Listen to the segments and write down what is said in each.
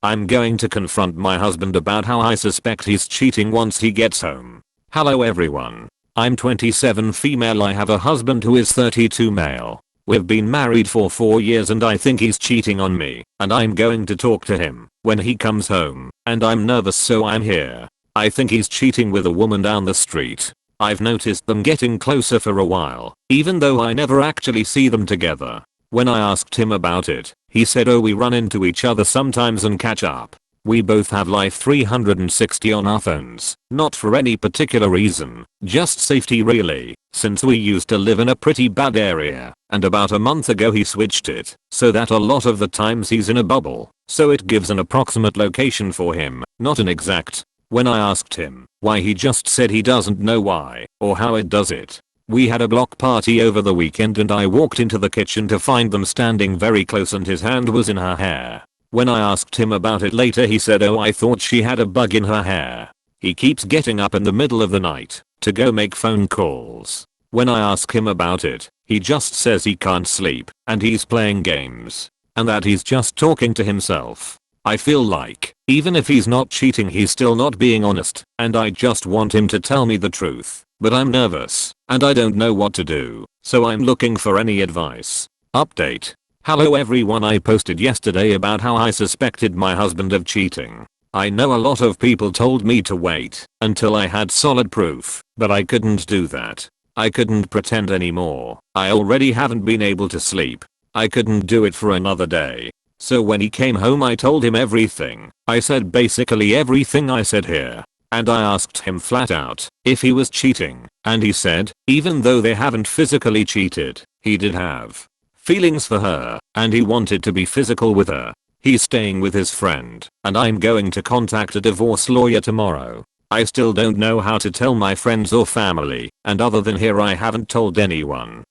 I'm going to confront my husband about how I suspect he's cheating once he gets home. Hello everyone. I'm 27 female. I have a husband who is 32 male. We've been married for 4 years and I think he's cheating on me, and I'm going to talk to him when he comes home, and I'm nervous so I'm here. I think he's cheating with a woman down the street. I've noticed them getting closer for a while, even though I never actually see them together. When I asked him about it, he said, oh, we run into each other sometimes and catch up. We both have Life 360 on our phones, not for any particular reason, just safety really, since we used to live in a pretty bad area, and about a month ago he switched it, so that a lot of the times he's in a bubble, so it gives an approximate location for him, not an exact. When I asked him why, he just said he doesn't know why, or how it does it. We had a block party over the weekend and I walked into the kitchen to find them standing very close and his hand was in her hair. When I asked him about it later he said, oh, I thought she had a bug in her hair. He keeps getting up in the middle of the night to go make phone calls. When I ask him about it, he just says he can't sleep and he's playing games and that he's just talking to himself. I feel like even if he's not cheating he's still not being honest, and I just want him to tell me the truth, but I'm nervous and I don't know what to do, so I'm looking for any advice. Update. Hello everyone, I posted yesterday about how I suspected my husband of cheating. I know a lot of people told me to wait until I had solid proof, but I couldn't do that. I couldn't pretend anymore. I already haven't been able to sleep. I couldn't do it for another day. So when he came home I told him everything. I said basically everything I said here. And I asked him flat out if he was cheating, and he said, even though they haven't physically cheated, he did have feelings for her, and he wanted to be physical with her. He's staying with his friend, and I'm going to contact a divorce lawyer tomorrow. I still don't know how to tell my friends or family, and other than here I haven't told anyone.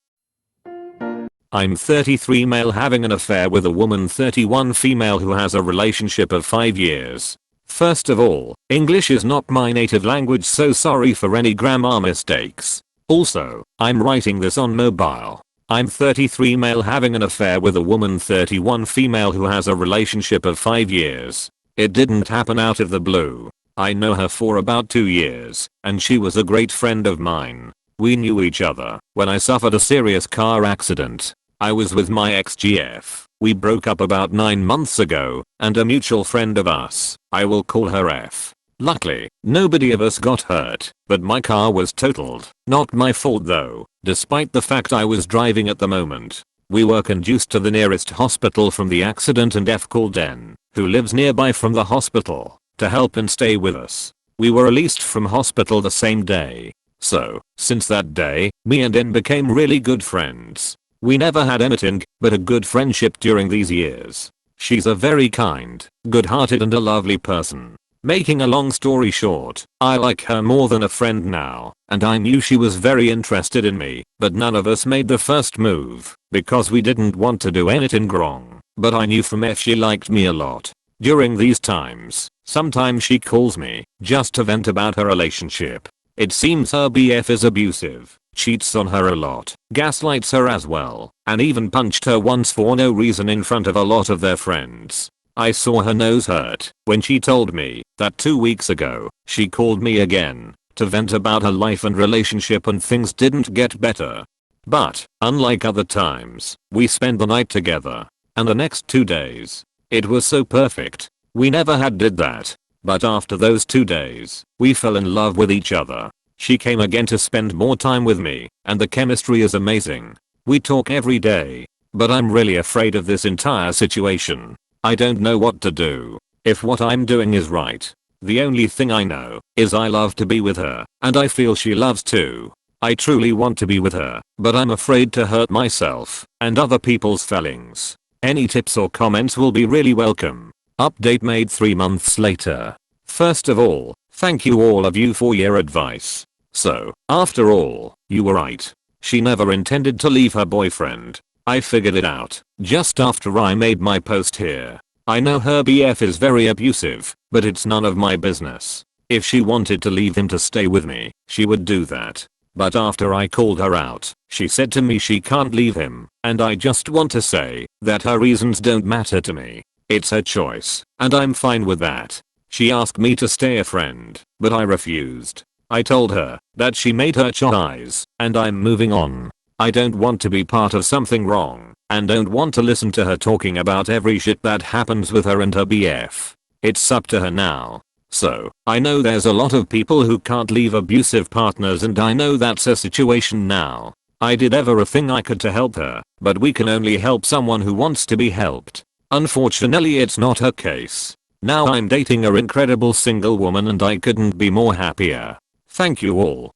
I'm 33 male having an affair with a woman 31 female who has a relationship of 5 years. First of all, English is not my native language, so sorry for any grammar mistakes. Also, I'm writing this on mobile. I'm 33 male having an affair with a woman 31 female who has a relationship of 5 years. It didn't happen out of the blue. I know her for about 2 years, and she was a great friend of mine. We knew each other when I suffered a serious car accident. I was with my ex-GF. We broke up about 9 months ago, and a mutual friend of us, I will call her F. Luckily, nobody of us got hurt, but my car was totaled. Not my fault though, despite the fact I was driving at the moment. We were conducted to the nearest hospital from the accident and F called N, who lives nearby from the hospital, to help and stay with us. We were released from hospital the same day. So, since that day, me and N became really good friends. We never had anything but a good friendship during these years. She's a very kind, good-hearted and a lovely person. Making a long story short, I like her more than a friend now, and I knew she was very interested in me, but none of us made the first move, because we didn't want to do anything wrong, but I knew from F she liked me a lot. During these times, sometimes she calls me, just to vent about her relationship. It seems her BF is abusive, cheats on her a lot, gaslights her as well, and even punched her once for no reason in front of a lot of their friends. I saw her nose hurt when she told me that 2 weeks ago, she called me again to vent about her life and relationship and things didn't get better. But, unlike other times, we spent the night together, and the next 2 days, it was so perfect. We never had did that. But after those 2 days, we fell in love with each other. She came again to spend more time with me, and the chemistry is amazing. We talk every day. But I'm really afraid of this entire situation. I don't know what to do, if what I'm doing is right. The only thing I know is I love to be with her, and I feel she loves too. I truly want to be with her, but I'm afraid to hurt myself and other people's feelings. Any tips or comments will be really welcome. Update made 3 months later. First of all, thank you all of you for your advice. So, after all, you were right. She never intended to leave her boyfriend. I figured it out just after I made my post here. I know her BF is very abusive, but it's none of my business. If she wanted to leave him to stay with me, she would do that. But after I called her out, she said to me she can't leave him, and I just want to say that her reasons don't matter to me. It's her choice, and I'm fine with that. She asked me to stay a friend, but I refused. I told her that she made her choice, and I'm moving on. I don't want to be part of something wrong, and don't want to listen to her talking about every shit that happens with her and her BF. It's up to her now. So, I know there's a lot of people who can't leave abusive partners, and I know that's her situation now. I did everything I could to help her, but we can only help someone who wants to be helped. Unfortunately, it's not her case. Now I'm dating an incredible single woman, and I couldn't be more happier. Thank you all.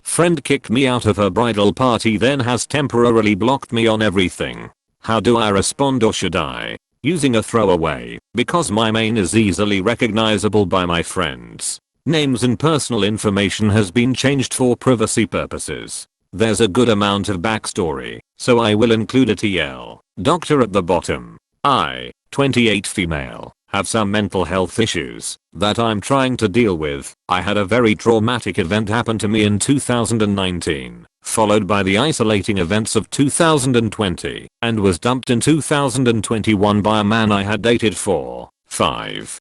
Friend kicked me out of her bridal party, then has temporarily blocked me on everything. How do I respond, or should I? Using a throwaway, because my name is easily recognizable by my friends. Names and personal information has been changed for privacy purposes. There's a good amount of backstory, so I will include a TL. Doctor at the bottom. I, 28 female, have some mental health issues that I'm trying to deal with. I had a very traumatic event happen to me in 2019, followed by the isolating events of 2020, and was dumped in 2021 by a man I had dated for 5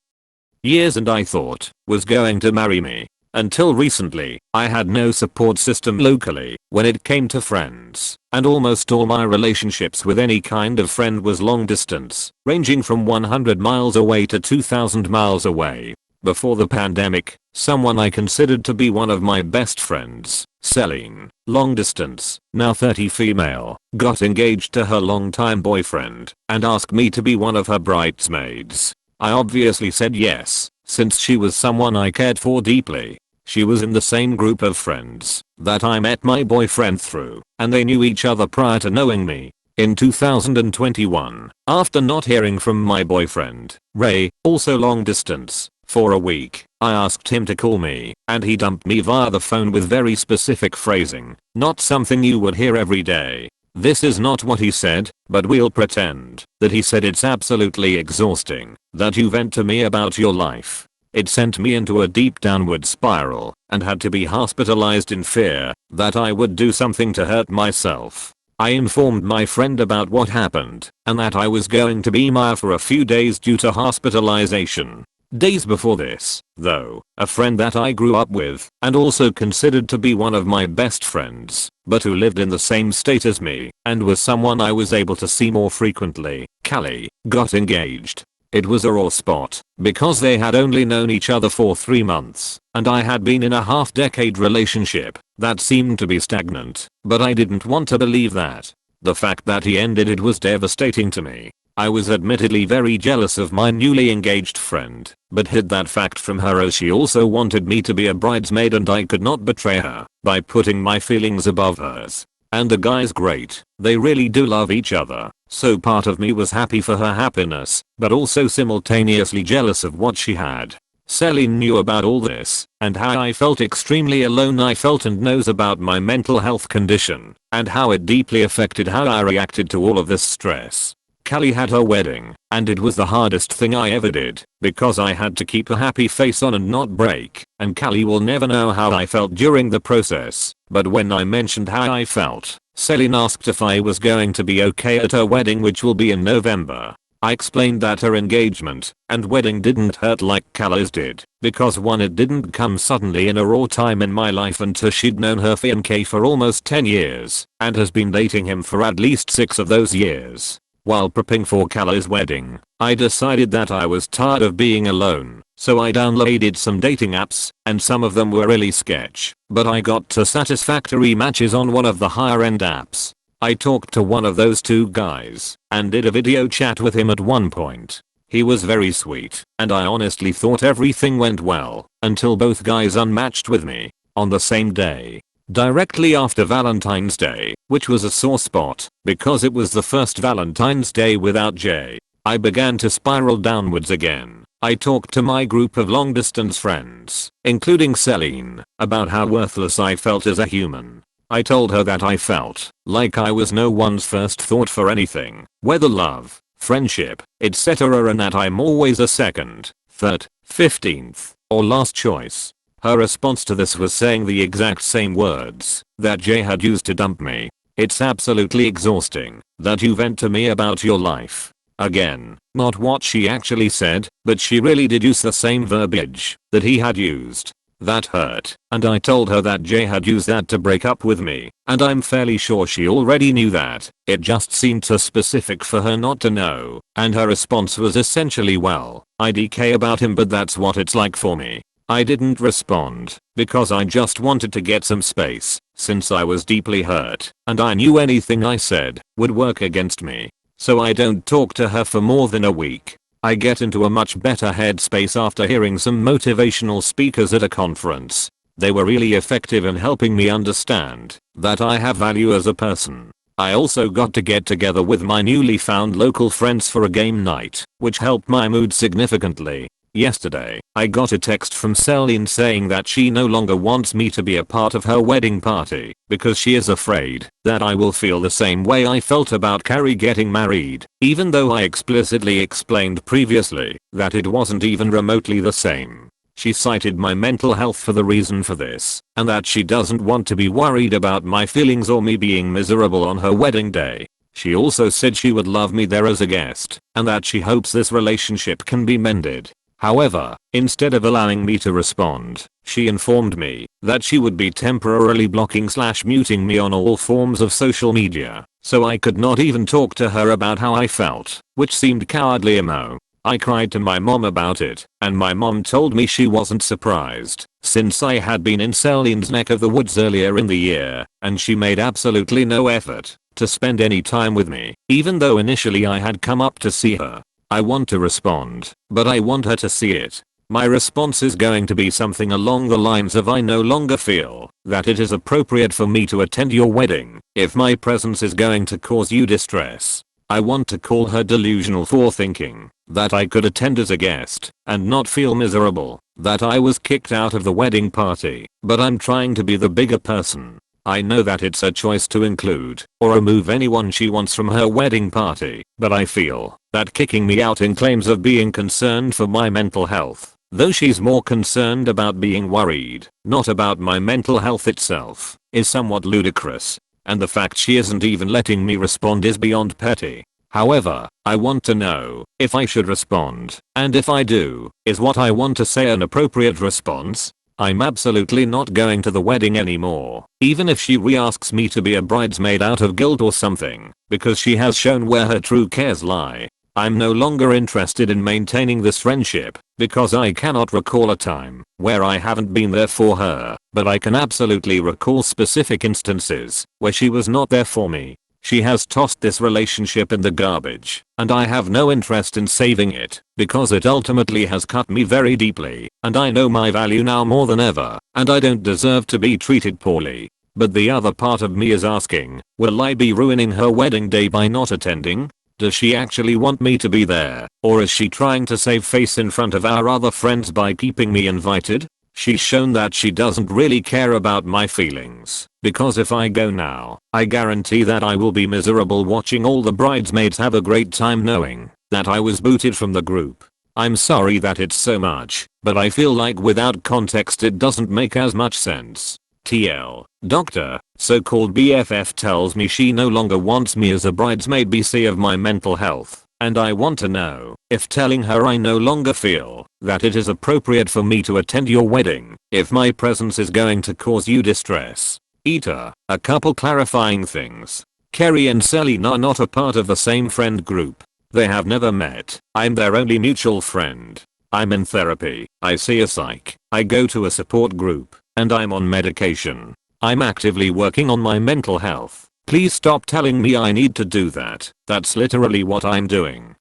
years and I thought was going to marry me. Until recently, I had no support system locally when it came to friends, and almost all my relationships with any kind of friend was long distance, ranging from 100 miles away to 2,000 miles away. Before the pandemic, someone I considered to be one of my best friends, Celine, long distance, now 30 female, got engaged to her longtime boyfriend and asked me to be one of her bridesmaids. I obviously said yes, since she was someone I cared for deeply. She was in the same group of friends that I met my boyfriend through, and they knew each other prior to knowing me. In 2021, after not hearing from my boyfriend, Ray, also long distance, for a week, I asked him to call me, and he dumped me via the phone with very specific phrasing, not something you would hear every day. This is not what he said, but we'll pretend that he said it's absolutely exhausting that you vent to me about your life. It sent me into a deep downward spiral and had to be hospitalized in fear that I would do something to hurt myself. I informed my friend about what happened and that I was going to be MIA for a few days due to hospitalization. Days before this, though, a friend that I grew up with and also considered to be one of my best friends, but who lived in the same state as me and was someone I was able to see more frequently, Callie, got engaged. It was a raw spot because they had only known each other for 3 months and I had been in a half-decade relationship that seemed to be stagnant, but I didn't want to believe that. The fact that he ended it was devastating to me. I was admittedly very jealous of my newly engaged friend, but hid that fact from her as she also wanted me to be a bridesmaid and I could not betray her by putting my feelings above hers. And the guy's great, they really do love each other, so part of me was happy for her happiness, but also simultaneously jealous of what she had. Celine knew about all this, and how I felt extremely alone I felt, and knows about my mental health condition, and how it deeply affected how I reacted to all of this stress. Callie had her wedding, and it was the hardest thing I ever did, because I had to keep a happy face on and not break, and Callie will never know how I felt during the process, but when I mentioned how I felt, Celine asked if I was going to be okay at her wedding, which will be in November. I explained that her engagement and wedding didn't hurt like Callie's did, because one, it didn't come suddenly in a raw time in my life, and two, she'd known her fiancé for almost 10 years, and has been dating him for at least 6 of those years. While prepping for Callie's wedding, I decided that I was tired of being alone, so I downloaded some dating apps, and some of them were really sketch, but I got to satisfactory matches on one of the higher end apps. I talked to one of those 2 guys, and did a video chat with him at one point. He was very sweet, and I honestly thought everything went well, until both guys unmatched with me on the same day. Directly after Valentine's Day, which was a sore spot, because it was the first Valentine's Day without Jay, I began to spiral downwards again. I talked to my group of long distance friends, including Celine, about how worthless I felt as a human. I told her that I felt like I was no one's first thought for anything, whether love, friendship, etc., and that I'm always a second, third, 15th, or last choice. Her response to this was saying the exact same words that Jay had used to dump me. It's absolutely exhausting that you vent to me about your life. Again, not what she actually said, but she really did use the same verbiage that he had used. That hurt, and I told her that Jay had used that to break up with me, and I'm fairly sure she already knew that. It just seemed too specific for her not to know, and her response was essentially, well, I DK about him, but that's what it's like for me. I didn't respond, because I just wanted to get some space, since I was deeply hurt, and I knew anything I said would work against me. So I don't talk to her for more than a week. I get into a much better headspace after hearing some motivational speakers at a conference. They were really effective in helping me understand that I have value as a person. I also got to get together with my newly found local friends for a game night, which helped my mood significantly. Yesterday, I got a text from Celine saying that she no longer wants me to be a part of her wedding party because she is afraid that I will feel the same way I felt about Carrie getting married, even though I explicitly explained previously that it wasn't even remotely the same. She cited my mental health for the reason for this, and that she doesn't want to be worried about my feelings or me being miserable on her wedding day. She also said she would love me there as a guest, and that she hopes this relationship can be mended. However, instead of allowing me to respond, she informed me that she would be temporarily blocking/muting me on all forms of social media, so I could not even talk to her about how I felt, which seemed cowardly emo. I cried to my mom about it, and my mom told me she wasn't surprised, since I had been in Celine's neck of the woods earlier in the year, and she made absolutely no effort to spend any time with me, even though initially I had come up to see her. I want to respond, but I want her to see it. My response is going to be something along the lines of, I no longer feel that it is appropriate for me to attend your wedding if my presence is going to cause you distress. I want to call her delusional for thinking that I could attend as a guest and not feel miserable that I was kicked out of the wedding party, but I'm trying to be the bigger person. I know that it's her choice to include or remove anyone she wants from her wedding party, but I feel that kicking me out in claims of being concerned for my mental health, though she's more concerned about being worried, not about my mental health itself, is somewhat ludicrous. And the fact she isn't even letting me respond is beyond petty. However, I want to know if I should respond, and if I do, is what I want to say an appropriate response? I'm absolutely not going to the wedding anymore, even if she re-asks me to be a bridesmaid out of guilt or something, because she has shown where her true cares lie. I'm no longer interested in maintaining this friendship, because I cannot recall a time where I haven't been there for her, but I can absolutely recall specific instances where she was not there for me. She has tossed this relationship in the garbage, and I have no interest in saving it, because it ultimately has cut me very deeply, and I know my value now more than ever, and I don't deserve to be treated poorly. But the other part of me is asking, will I be ruining her wedding day by not attending? Does she actually want me to be there, or is she trying to save face in front of our other friends by keeping me invited? She's shown that she doesn't really care about my feelings, because if I go now, I guarantee that I will be miserable watching all the bridesmaids have a great time knowing that I was booted from the group. I'm sorry that it's so much, but I feel like without context it doesn't make as much sense. TL, Doctor, so-called BFF tells me she no longer wants me as a bridesmaid BC of my mental health. And I want to know if telling her I no longer feel that it is appropriate for me to attend your wedding if my presence is going to cause you distress. Eater, a couple clarifying things. Kerry and Celine are not a part of the same friend group. They have never met. I'm their only mutual friend. I'm in therapy. I see a psych. I go to a support group. And I'm on medication. I'm actively working on my mental health. Please stop telling me I need to do that. That's literally what I'm doing.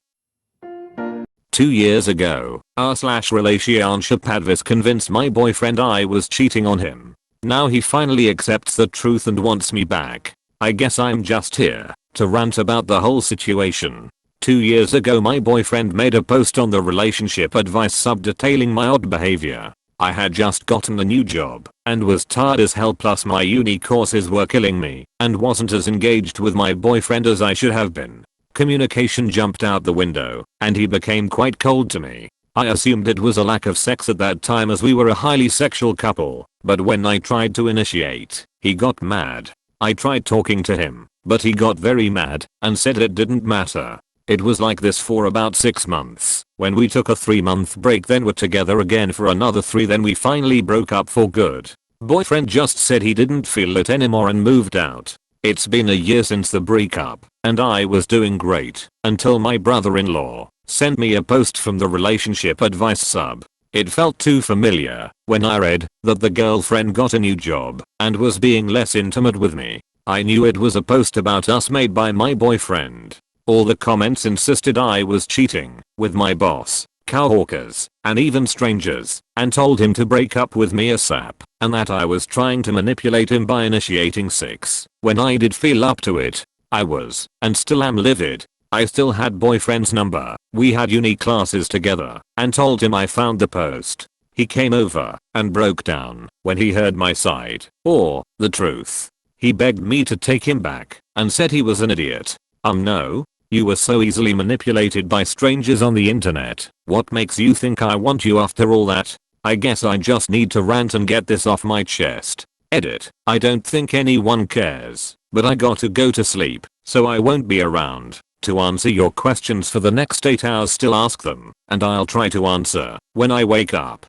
2 years ago, r/RelationshipAdvice convinced my boyfriend I was cheating on him. Now he finally accepts the truth and wants me back. I guess I'm just here to rant about the whole situation. 2 years ago my boyfriend made a post on the relationship advice sub detailing my odd behavior. I had just gotten a new job and was tired as hell, plus my uni courses were killing me and wasn't as engaged with my boyfriend as I should have been. Communication jumped out the window and he became quite cold to me. I assumed it was a lack of sex at that time as we were a highly sexual couple, but when I tried to initiate, he got mad. I tried talking to him, but he got very mad and said it didn't matter. It was like this for about 6 months, when we took a 3-month break, then were together again for another 3, then we finally broke up for good. Boyfriend just said he didn't feel it anymore and moved out. It's been a year since the breakup, and I was doing great, until my brother-in-law sent me a post from the relationship advice sub. It felt too familiar when I read that the girlfriend got a new job and was being less intimate with me. I knew it was a post about us made by my boyfriend. All the comments insisted I was cheating with my boss, coworkers, and even strangers, and told him to break up with me ASAP, and that I was trying to manipulate him by initiating sex. When I did feel up to it, I was, and still am, livid. I still had boyfriend's number, we had uni classes together, and told him I found the post. He came over and broke down when he heard my side, or the truth. He begged me to take him back and said he was an idiot. No. You were so easily manipulated by strangers on the internet. What makes you think I want you after all that? I guess I just need to rant and get this off my chest. Edit. I don't think anyone cares, but I got to go to sleep, so I won't be around to answer your questions for the next 8 hours. Still ask them, and I'll try to answer when I wake up.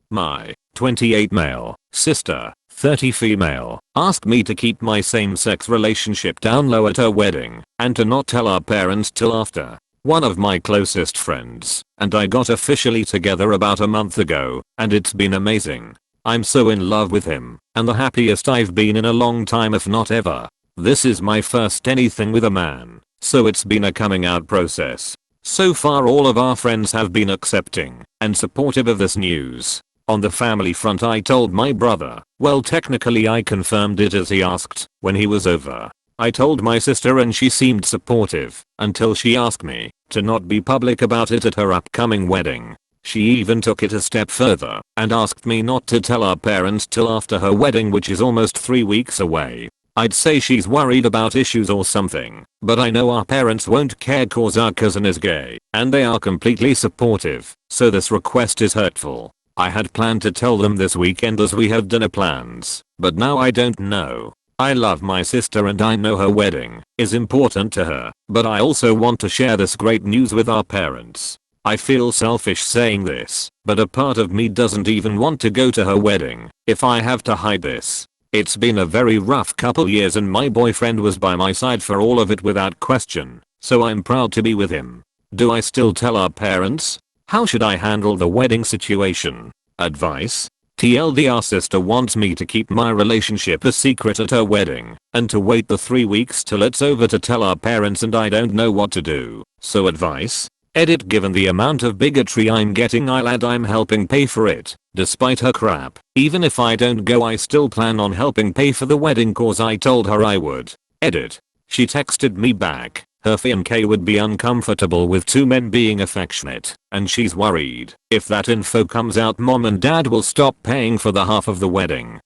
My 28 male sister, 30 female, asked me to keep my same-sex relationship down low at her wedding and to not tell our parents till after. One of my closest friends and I got officially together about a month ago, and it's been amazing. I'm so in love with him and the happiest I've been in a long time, if not ever. This is my first anything with a man, so it's been a coming out process. So far all of our friends have been accepting and supportive of this news. On the family front, I told my brother. Well, technically I confirmed it as he asked when he was over. I told my sister and she seemed supportive until she asked me to not be public about it at her upcoming wedding. She even took it a step further and asked me not to tell our parents till after her wedding, which is almost 3 weeks away. I'd say she's worried about issues or something, but I know our parents won't care cause our cousin is gay and they are completely supportive, so this request is hurtful. I had planned to tell them this weekend as we have dinner plans, but now I don't know. I love my sister and I know her wedding is important to her, but I also want to share this great news with our parents. I feel selfish saying this, but a part of me doesn't even want to go to her wedding if I have to hide this. It's been a very rough couple years and my boyfriend was by my side for all of it without question, so I'm proud to be with him. Do I still tell our parents? How should I handle the wedding situation? Advice? TLDR, sister wants me to keep my relationship a secret at her wedding and to wait the 3 weeks till it's over to tell our parents, and I don't know what to do. So advice? Edit. Given the amount of bigotry I'm getting, I'll add I'm helping pay for it. Despite her crap, even if I don't go I still plan on helping pay for the wedding cause I told her I would. Edit. She texted me back. Her fiancé would be uncomfortable with 2 men being affectionate, and she's worried if that info comes out mom and dad will stop paying for the half of the wedding.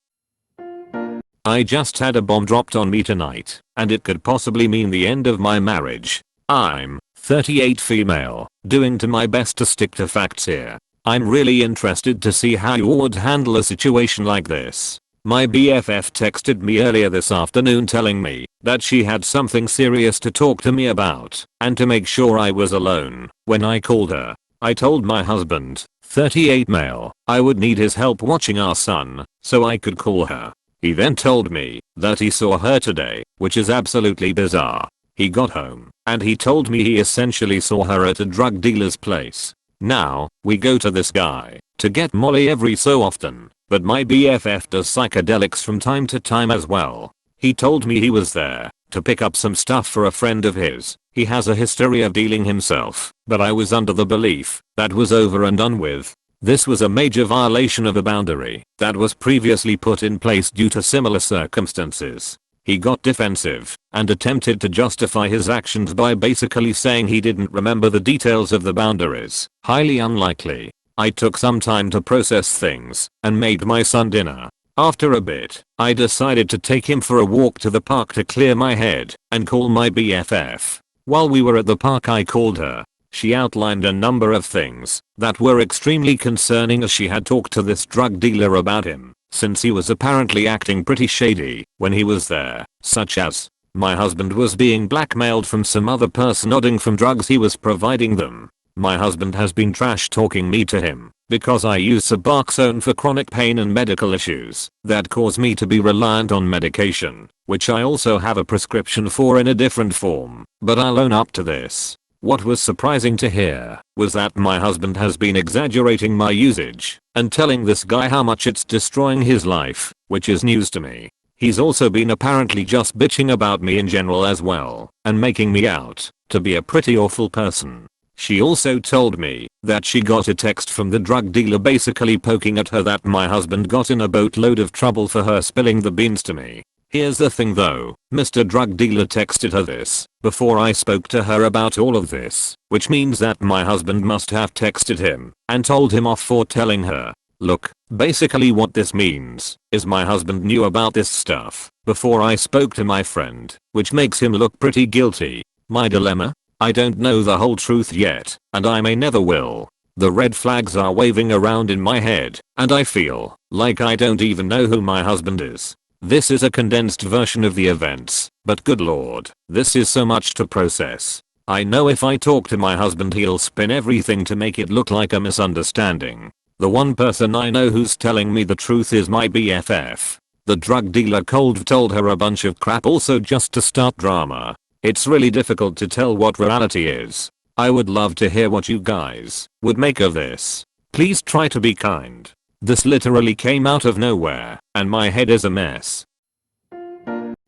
I just had a bomb dropped on me tonight, and it could possibly mean the end of my marriage. I'm 38 female, doing to my best to stick to facts here. I'm really interested to see how you would handle a situation like this. My BFF texted me earlier this afternoon telling me that she had something serious to talk to me about and to make sure I was alone. When I called her, I told my husband, 38 male, I would need his help watching our son, so I could call her. He then told me that he saw her today, which is absolutely bizarre. He got home and he told me he essentially saw her at a drug dealer's place. Now, we go to this guy to get Molly every so often, but my BFF does psychedelics from time to time as well. He told me he was there to pick up some stuff for a friend of his. He has a history of dealing himself, but I was under the belief that was over and done with. This was a major violation of a boundary that was previously put in place due to similar circumstances. He got defensive and attempted to justify his actions by basically saying he didn't remember the details of the boundaries. Highly unlikely. I took some time to process things and made my son dinner. After a bit, I decided to take him for a walk to the park to clear my head and call my BFF. While we were at the park I called her. She outlined a number of things that were extremely concerning as she had talked to this drug dealer about him, since he was apparently acting pretty shady when he was there, such as My husband was being blackmailed from some other person nodding from drugs he was providing them. My husband has been trash talking me to him because I use Suboxone for chronic pain and medical issues that cause me to be reliant on medication, which I also have a prescription for in a different form, but I'll own up to this. What was surprising to hear was that my husband has been exaggerating my usage and telling this guy how much it's destroying his life, which is news to me. He's also been apparently just bitching about me in general as well and making me out to be a pretty awful person. She also told me that she got a text from the drug dealer basically poking at her that my husband got in a boatload of trouble for her spilling the beans to me. Here's the thing though, Mr. Drug Dealer texted her this before I spoke to her about all of this, which means that my husband must have texted him and told him off for telling her. Look, basically what this means is my husband knew about this stuff before I spoke to my friend, which makes him look pretty guilty. My dilemma? I don't know the whole truth yet, and I may never will. The red flags are waving around in my head, and I feel like I don't even know who my husband is. This is a condensed version of the events, but good lord, this is so much to process. I know if I talk to my husband he'll spin everything to make it look like a misunderstanding. The one person I know who's telling me the truth is my BFF. The drug dealer cold told her a bunch of crap also just to start drama. It's really difficult to tell what reality is. I would love to hear what you guys would make of this. Please try to be kind. This literally came out of nowhere, and my head is a mess.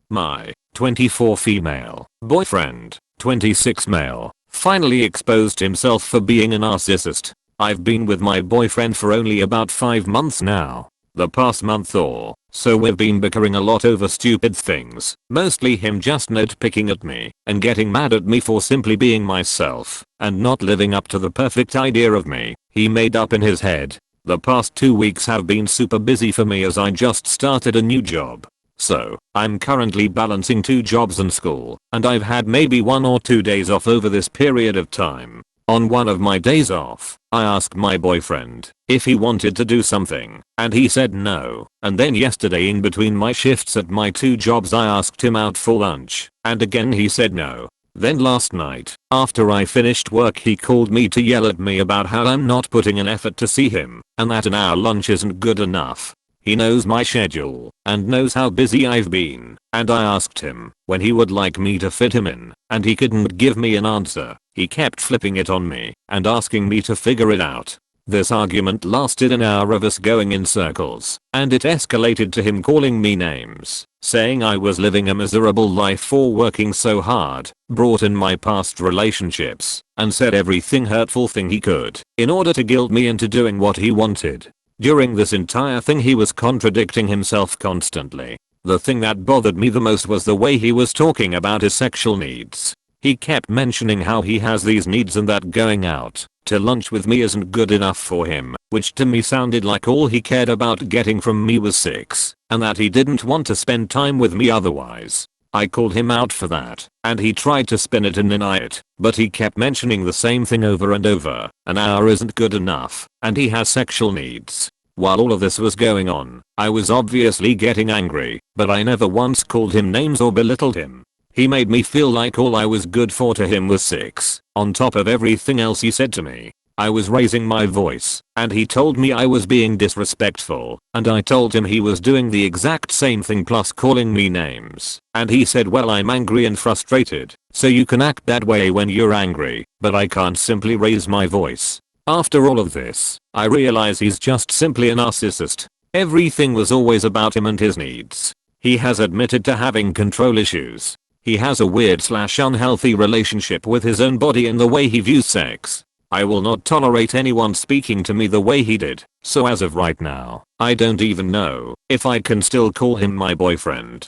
My 24 female boyfriend, 26 male, finally exposed himself for being a narcissist. I've been with my boyfriend for only about 5 months now. The past month or so we've been bickering a lot over stupid things, mostly him just nitpicking at me and getting mad at me for simply being myself and not living up to the perfect idea of me he made up in his head. The past 2 weeks have been super busy for me as I just started a new job. So, I'm currently balancing 2 jobs and school, and I've had maybe 1 or 2 days off over this period of time. On one of my days off, I asked my boyfriend if he wanted to do something, and he said no. And then yesterday in between my shifts at my 2 jobs I asked him out for lunch, and again he said no. Then last night, after I finished work he called me to yell at me about how I'm not putting an effort to see him, and that an hour lunch isn't good enough. He knows my schedule, and knows how busy I've been, and I asked him when he would like me to fit him in, and he couldn't give me an answer. He kept flipping it on me and asking me to figure it out. This argument lasted an hour of us going in circles, and it escalated to him calling me names, saying I was living a miserable life for working so hard, brought in my past relationships, and said everything hurtful thing he could in order to guilt me into doing what he wanted. During this entire thing he was contradicting himself constantly. The thing that bothered me the most was the way he was talking about his sexual needs. He kept mentioning how he has these needs and that going out to lunch with me isn't good enough for him, which to me sounded like all he cared about getting from me was sex, and that he didn't want to spend time with me otherwise. I called him out for that, and he tried to spin it and deny it, but he kept mentioning the same thing over and over. An hour isn't good enough, and he has sexual needs. While all of this was going on, I was obviously getting angry, but I never once called him names or belittled him. He made me feel like all I was good for to him was sex, on top of everything else he said to me. I was raising my voice, and he told me I was being disrespectful, and I told him he was doing the exact same thing plus calling me names. And he said, well, I'm angry and frustrated, so you can act that way when you're angry, but I can't simply raise my voice. After all of this, I realize he's just simply a narcissist. Everything was always about him and his needs. He has admitted to having control issues. He has a weird/unhealthy relationship with his own body and the way he views sex. I will not tolerate anyone speaking to me the way he did, so as of right now, I don't even know if I can still call him my boyfriend.